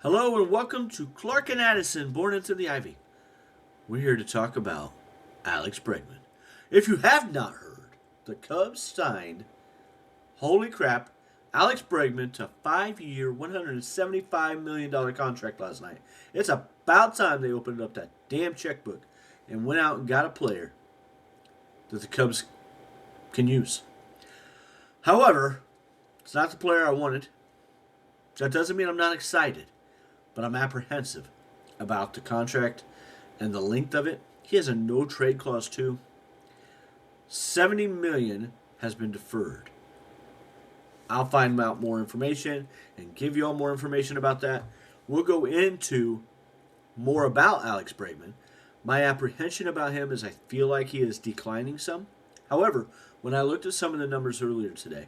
Hello and welcome to Clark and Addison, Born into the Ivy. We're here to talk about Alex Bregman. If you have not heard, the Cubs signed, holy crap, Alex Bregman to a 5-year, $175 million contract last night. It's about time they opened up that damn checkbook and went out and got a player that the Cubs can use. However, it's not the player I wanted. That doesn't mean I'm not excited, but I'm apprehensive about the contract and the length of it. He has a no trade clause too. $70 million has been deferred. I'll find out more information and give you all more information about that. We'll go into more about Alex Bregman. My apprehension about him is I feel like he is declining some. However, when I looked at some of the numbers earlier today,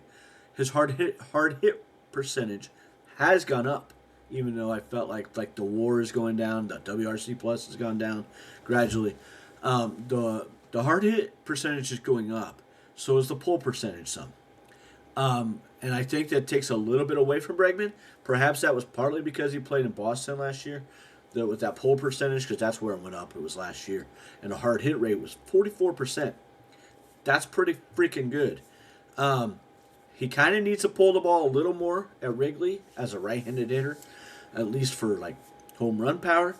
his hard hit percentage has gone up. Even though I felt like the WAR is going down, the WRC plus has gone down gradually. The hard hit percentage is going up. So is the pull percentage some. And I think that takes a little bit away from Bregman. Perhaps that was partly because he played in Boston last year. With that pull percentage, because that's where it went up. It was last year. And the hard hit rate was 44%. That's pretty freaking good. He kind of needs to pull the ball a little more at Wrigley as a right-handed hitter, at least for like home run power.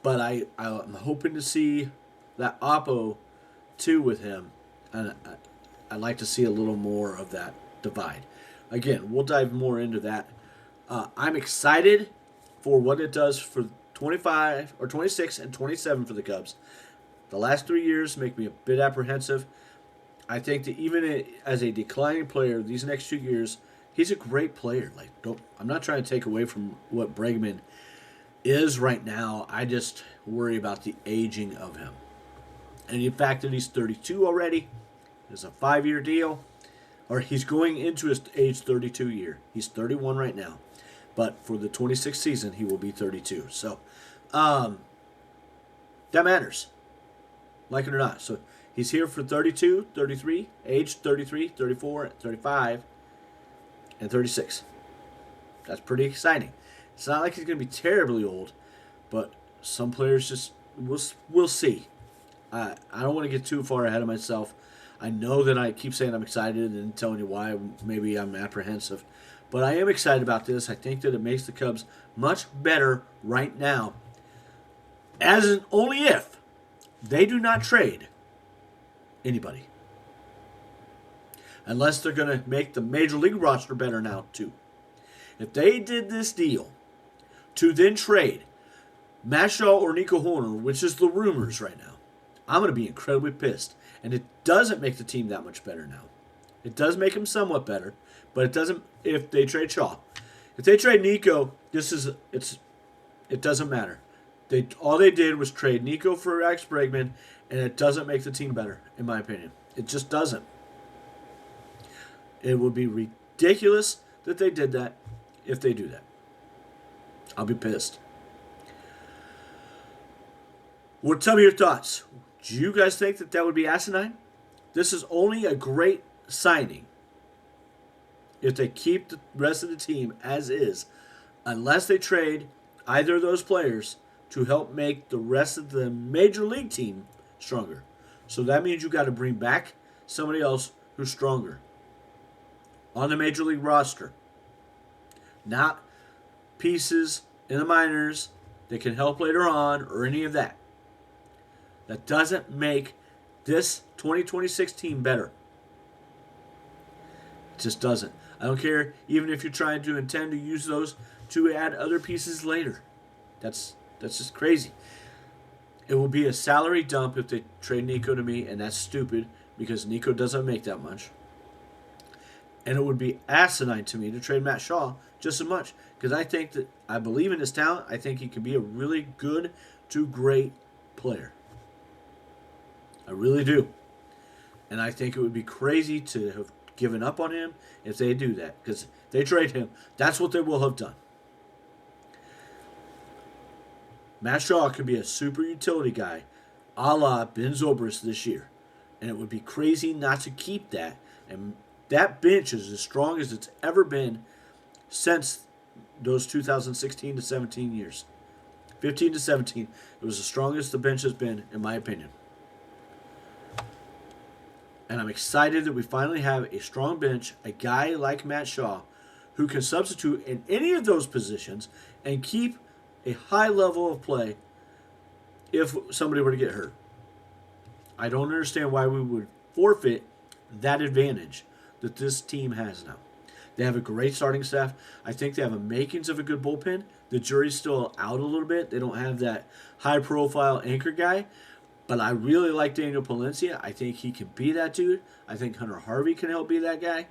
But I'm hoping to see that Oppo too with him, and I'd like to see a little more of that divide. Again, we'll dive more into that. I'm excited for what it does for 25 or 26 and 27 for the Cubs. The last 3 years make me a bit apprehensive. I think that even as a declining player, these next 2 years, he's a great player. I'm not trying to take away from what Bregman is right now. I just worry about the aging of him. And the fact that he's 32 already, it's a 5-year deal, or he's going into his age 32 year. He's 31 right now. But for the 26th season, he will be 32. So, that matters. Like it or not. So, he's here for 32, 33, age 33, 34, 35, and 36. That's pretty exciting. It's not like he's going to be terribly old, but some players just, we'll see. I don't want to get too far ahead of myself. I know that I keep saying I'm excited and telling you why maybe I'm apprehensive. But I am excited about this. I think that it makes the Cubs much better right now. Only if they do not trade anybody. Unless they're going to make the Major League roster better now, too. If they did this deal to then trade Matt Shaw or Nico Hoerner, which is the rumors right now, I'm going to be incredibly pissed. And it doesn't make the team that much better now. It does make them somewhat better, but it doesn't if they trade Shaw. If they trade Nico, it doesn't matter. All they did was trade Nico for Alex Bregman, and it doesn't make the team better, in my opinion. It just doesn't. It would be ridiculous that they did that if they do that. I'll be pissed. Well, tell me your thoughts. Do you guys think that would be asinine? This is only a great signing if they keep the rest of the team as is, unless they trade either of those players to help make the rest of the Major League team stronger. So that means you got to bring back somebody else who's stronger on the Major League roster. Not pieces in the minors that can help later on or any of that. That doesn't make this 2026 team better. It just doesn't. I don't care even if you're trying to intend to use those to add other pieces later. That's just crazy. It will be a salary dump if they trade Nico to me, and that's stupid because Nico doesn't make that much. And it would be asinine to me to trade Matt Shaw just as much because I believe in his talent. I think he could be a really good to great player. I really do. And I think it would be crazy to have given up on him if they do that. Because if they trade him, that's what they will have done. Matt Shaw could be a super utility guy a la Ben Zobrist this year. And it would be crazy not to keep that. And that bench is as strong as it's ever been since those 2016 to 17 years. 15 to 17. It was the strongest the bench has been, in my opinion. And I'm excited that we finally have a strong bench, a guy like Matt Shaw, who can substitute in any of those positions and keep a high level of play if somebody were to get hurt. I don't understand why we would forfeit that advantage that this team has now. They have a great starting staff. I think they have a makings of a good bullpen. The jury's still out a little bit. They don't have that high-profile anchor guy. But I really like Daniel Palencia. I think he can be that dude. I think Hunter Harvey can help be that guy.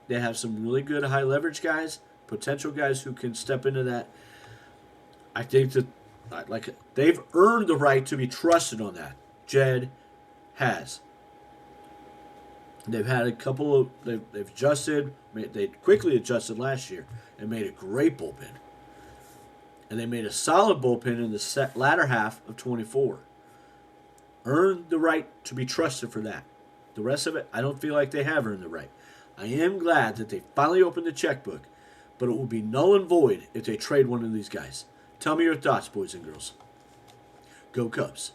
They have some really good high-leverage guys, potential guys who can step into that. I think that they've earned the right to be trusted on that. Jed has. They've had a couple of they've adjusted. They quickly adjusted last year and made a great bullpen. And they made a solid bullpen in the latter half of 24. Earned the right to be trusted for that. The rest of it, I don't feel like they have earned the right. I am glad that they finally opened the checkbook, but it will be null and void if they trade one of these guys. Tell me your thoughts, boys and girls. Go Cubs.